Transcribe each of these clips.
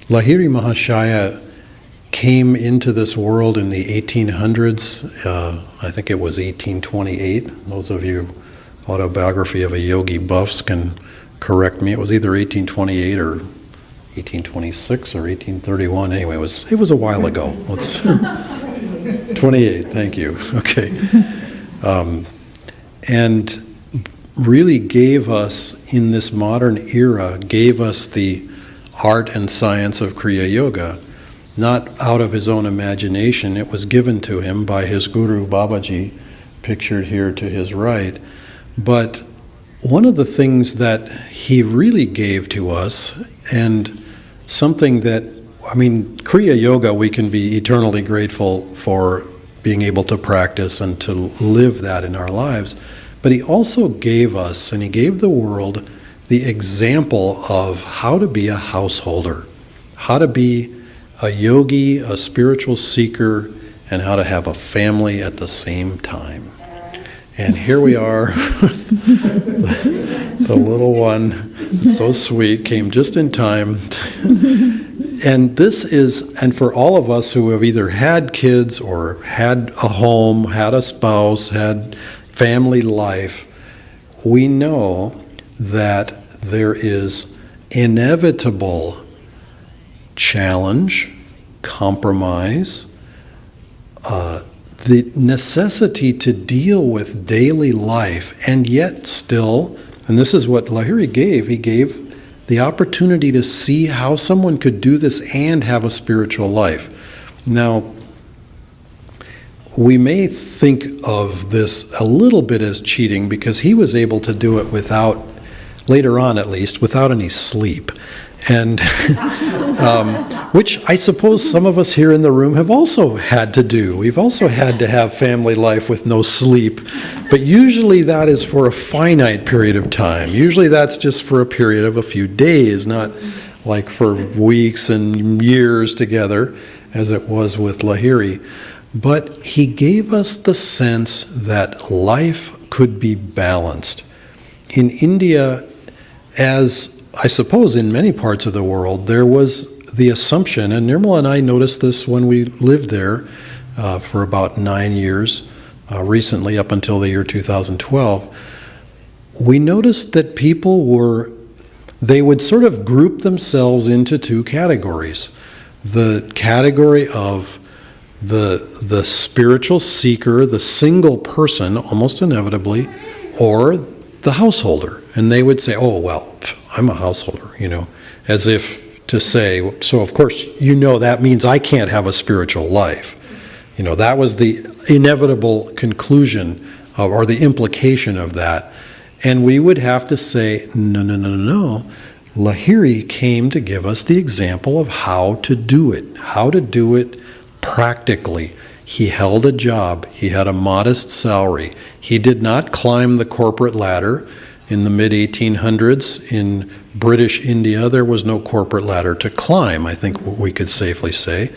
Lahiri Mayasaya came into this world in the 1800s. I think it was 1828. Those of you autobiography of a yogi buffs can correct me. It was either 1828 or 1826 or 1831. Anyway, it was a while ago. 28. Thank you. Okay, and really gave us in this modern era the art and science of Kriya Yoga, not out of his own imagination. It was given to him by his guru Babaji, pictured here to his right. But one of the things that he really gave to us, and something that, Kriya Yoga, we can be eternally grateful for being able to practice and to live that in our lives. But he also gave us, and he gave the world, the example of how to be a householder, how to be a yogi, a spiritual seeker, and how to have a family at the same time. And here we are, the little one, so sweet, came just in time. And for all of us who have either had kids or had a home, had a spouse, had family life, we know that there is inevitable challenge, compromise, the necessity to deal with daily life, and yet still, and this is what Lahiri gave, he gave the opportunity to see how someone could do this and have a spiritual life. Now, we may think of this a little bit as cheating because he was able to do it without, later on at least, without any sleep. And which I suppose some of us here in the room have also had to do. We've also had to have family life with no sleep. But usually that is for a finite period of time. Usually that's just for a period of a few days, not like for weeks and years together, as it was with Lahiri. But he gave us the sense that life could be balanced. In India, as I suppose in many parts of the world, there was the assumption, and Nirmal and I noticed this when we lived there for about 9 years, recently up until the year 2012, we noticed that they would sort of group themselves into two categories. The category of the spiritual seeker, the single person, almost inevitably, or the householder. And they would say, oh, well, I'm a householder, as if to say, so of course, that means I can't have a spiritual life. That was the inevitable conclusion or the implication of that. And we would have to say, no. Lahiri came to give us the example of how to do it practically. He held a job. He had a modest salary. He did not climb the corporate ladder. In the mid-1800s, in British India, there was no corporate ladder to climb, I think we could safely say.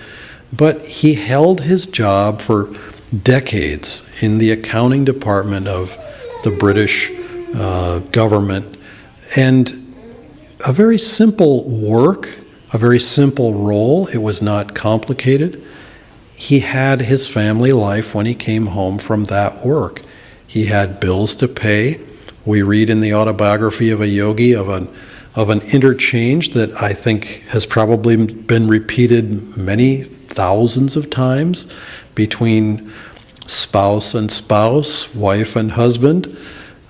But he held his job for decades in the accounting department of the British government. And a very simple work, a very simple role. It was not complicated. He had his family life when he came home from that work. He had bills to pay. We read in the autobiography of a yogi of an interchange that I think has probably been repeated many thousands of times between spouse and spouse, wife and husband.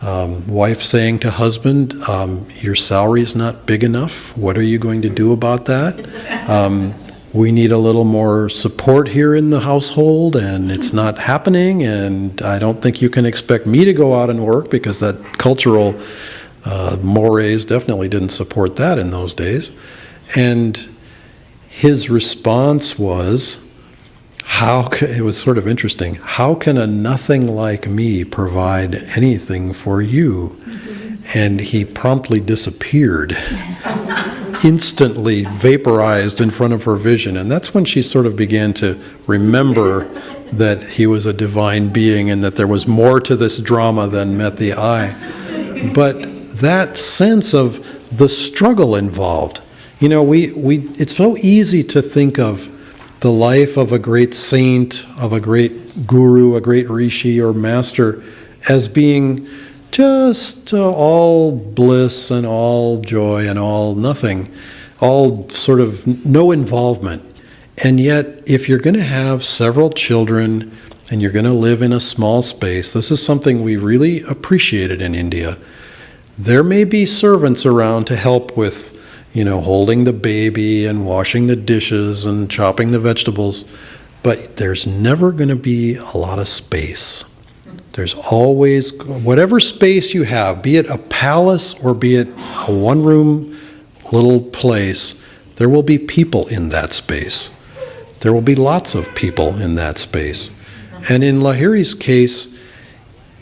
Wife saying to husband, your salary is not big enough. What are you going to do about that? We need a little more support here in the household, and it's not happening, and I don't think you can expect me to go out and work, because that cultural mores definitely didn't support that in those days. And his response was, it was sort of interesting, how can a nothing like me provide anything for you? And he promptly disappeared. Instantly vaporized in front of her vision. And that's when she sort of began to remember that he was a divine being and that there was more to this drama than met the eye. But that sense of the struggle involved, it's so easy to think of the life of a great saint, of a great guru, a great rishi or master as being just all bliss and all joy and all nothing, all sort of no involvement. And yet, if you're going to have several children and you're going to live in a small space, this is something we really appreciated in India. There may be servants around to help with, holding the baby and washing the dishes and chopping the vegetables, but there's never going to be a lot of space. There's always, whatever space you have, be it a palace or be it a one-room little place, there will be people in that space. There will be lots of people in that space. And in Lahiri's case,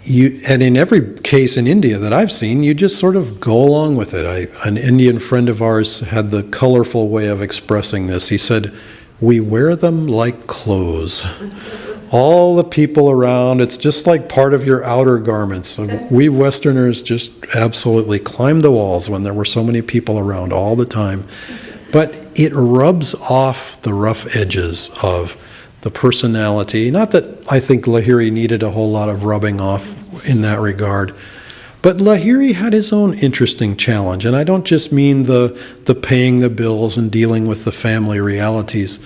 and in every case in India that I've seen, you just sort of go along with it. An Indian friend of ours had the colorful way of expressing this. He said, "We wear them like clothes." All the people around, it's just like part of your outer garments. So we Westerners just absolutely climbed the walls when there were so many people around all the time. But it rubs off the rough edges of the personality. Not that I think Lahiri needed a whole lot of rubbing off in that regard, but Lahiri had his own interesting challenge. And I don't just mean the paying the bills and dealing with the family realities.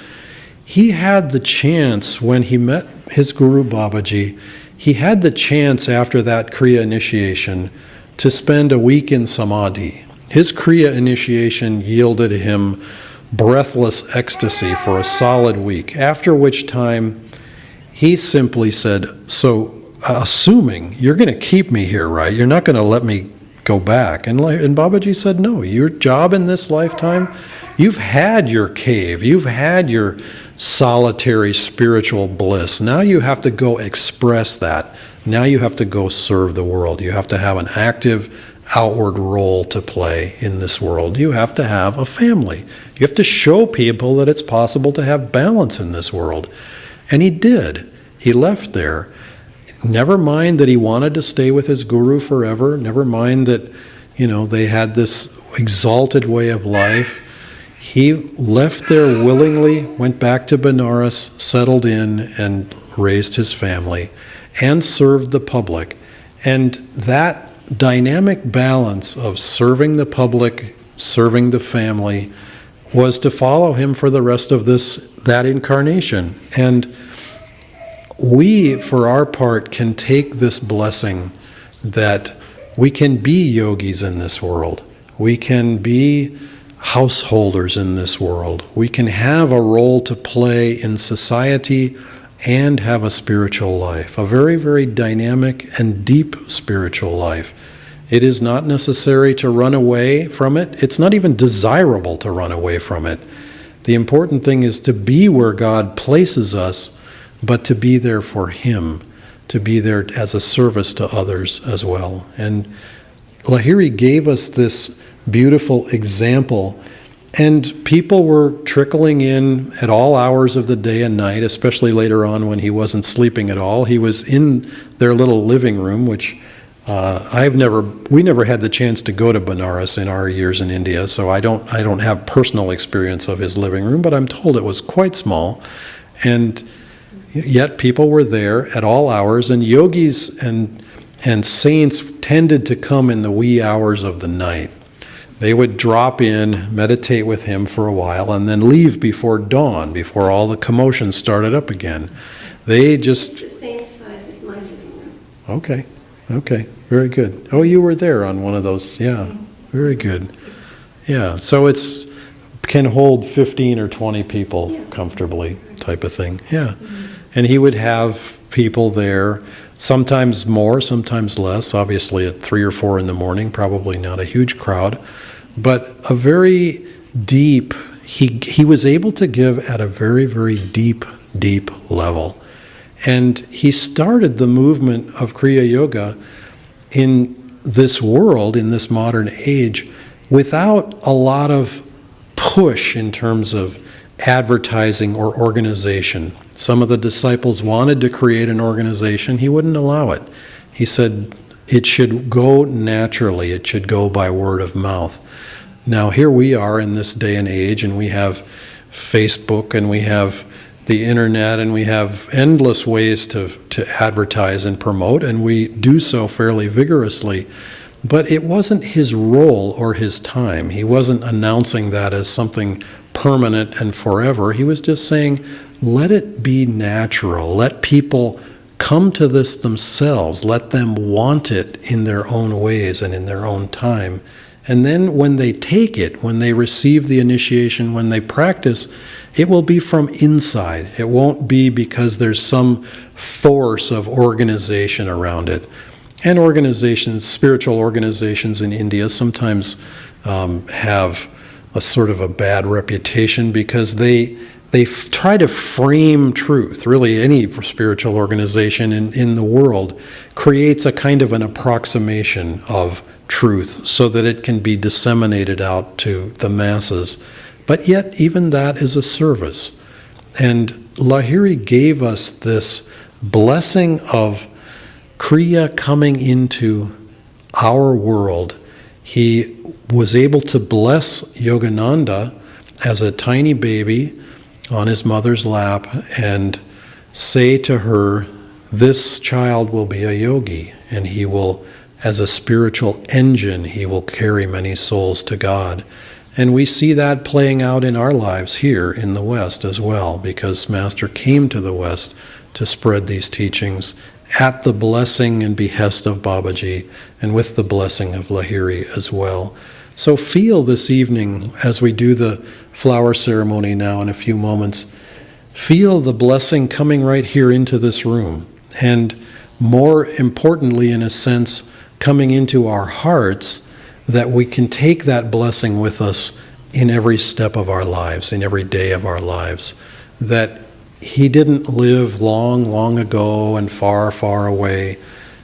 He had the chance, when he met his Guru Babaji, he had the chance after that Kriya initiation to spend a week in Samadhi. His Kriya initiation yielded him breathless ecstasy for a solid week, after which time he simply said, "So, assuming you're going to keep me here, right? You're not going to let me go back." And Babaji said, "No, your job in this lifetime, you've had your cave, you've had your solitary spiritual bliss. Now you have to go express that. Now you have to go serve the world. You have to have an active outward role to play in this world. You have to have a family. You have to show people that it's possible to have balance in this world." And he did. He left there. Never mind that he wanted to stay with his guru forever. Never mind that, they had this exalted way of life. He left there willingly, went back to Benares, settled in, and raised his family, and served the public. And that dynamic balance of serving the public, serving the family, was to follow him for the rest of that incarnation. And we, for our part, can take this blessing that we can be yogis in this world. We can be householders in this world. We can have a role to play in society and have a spiritual life, a very, very dynamic and deep spiritual life. It is not necessary to run away from it. It's not even desirable to run away from it. The important thing is to be where God places us, but to be there for Him, to be there as a service to others as well. And Lahiri gave us this beautiful example, and people were trickling in at all hours of the day and night, especially later on when he wasn't sleeping at all. He was in their little living room, which we never had the chance to go to Benares in our years in India, so I don't have personal experience of his living room, but I'm told it was quite small. And yet people were there at all hours, and yogis and saints tended to come in the wee hours of the night. They would drop in, meditate with him for a while, and then leave before dawn, before all the commotion started up again. It's the same size as my living room. Okay, very good. Oh, you were there on one of those, yeah, very good. Yeah, so it's can hold 15 or 20 people comfortably, type of thing, yeah. And he would have people there, sometimes more, sometimes less, obviously at 3 or 4 in the morning, probably not a huge crowd, but a very deep, he was able to give at a very, very deep level. And he started the movement of Kriya Yoga in this world, in this modern age, without a lot of push in terms of advertising or organization. Some of the disciples wanted to create an organization. He wouldn't allow it. He said it should go naturally. It should go by word of mouth. Now here we are in this day and age, and we have Facebook, and we have the internet, and we have endless ways to advertise and promote, and we do so fairly vigorously. But it wasn't his role or his time. He wasn't announcing that as something permanent and forever. He was just saying, let it be natural. Let people come to this themselves. Let them want it in their own ways and in their own time. And then when they take it, when they receive the initiation, when they practice, it will be from inside. It won't be because there's some force of organization around it. And organizations, spiritual organizations in India sometimes have a sort of a bad reputation because they try to frame truth. Really, any spiritual organization in the world creates a kind of an approximation of truth so that it can be disseminated out to the masses. But yet, even that is a service. And Lahiri gave us this blessing of Kriya coming into our world. He was able to bless Yogananda as a tiny baby on his mother's lap and say to her, this child will be a yogi, and he will, as a spiritual engine, he will carry many souls to God. And we see that playing out in our lives here in the West as well, because Master came to the West to spread these teachings at the blessing and behest of Babaji, and with the blessing of Lahiri as well. So feel this evening, as we do the flower ceremony now in a few moments, feel the blessing coming right here into this room. And more importantly, in a sense, coming into our hearts, that we can take that blessing with us in every step of our lives, in every day of our lives. That he didn't live long, long ago and far, far away,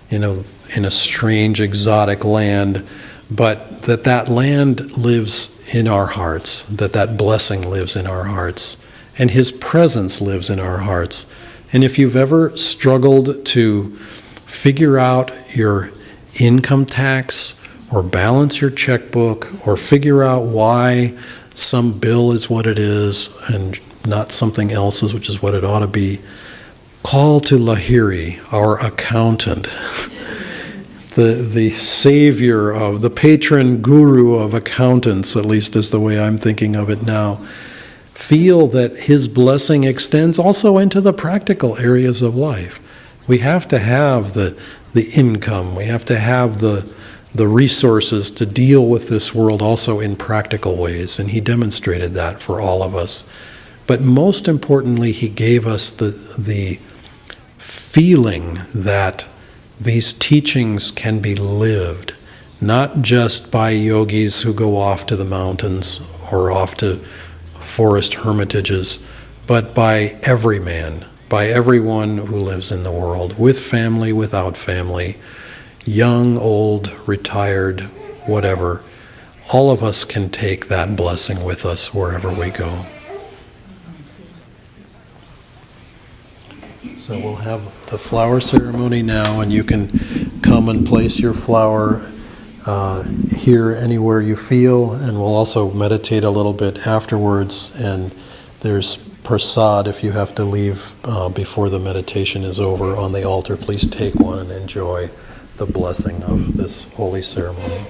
in a strange, exotic land, but that land lives in our hearts, that blessing lives in our hearts, and his presence lives in our hearts. And if you've ever struggled to figure out your income tax, or balance your checkbook, or figure out why some bill is what it is and not something else's, which is what it ought to be, call to Lahiri, our accountant, the savior of, the patron guru of accountants, at least is the way I'm thinking of it now. Feel that his blessing extends also into the practical areas of life. We have to have the income, we have to have the resources to deal with this world also in practical ways, and he demonstrated that for all of us. But most importantly, he gave us the feeling that these teachings can be lived, not just by yogis who go off to the mountains or off to forest hermitages, but by every man, by everyone who lives in the world, with family, without family, young, old, retired, whatever. All of us can take that blessing with us wherever we go. So we'll have the flower ceremony now, and you can come and place your flower here anywhere you feel, and we'll also meditate a little bit afterwards, and there's prasad if you have to leave before the meditation is over on the altar. Please take one and enjoy the blessing of this holy ceremony.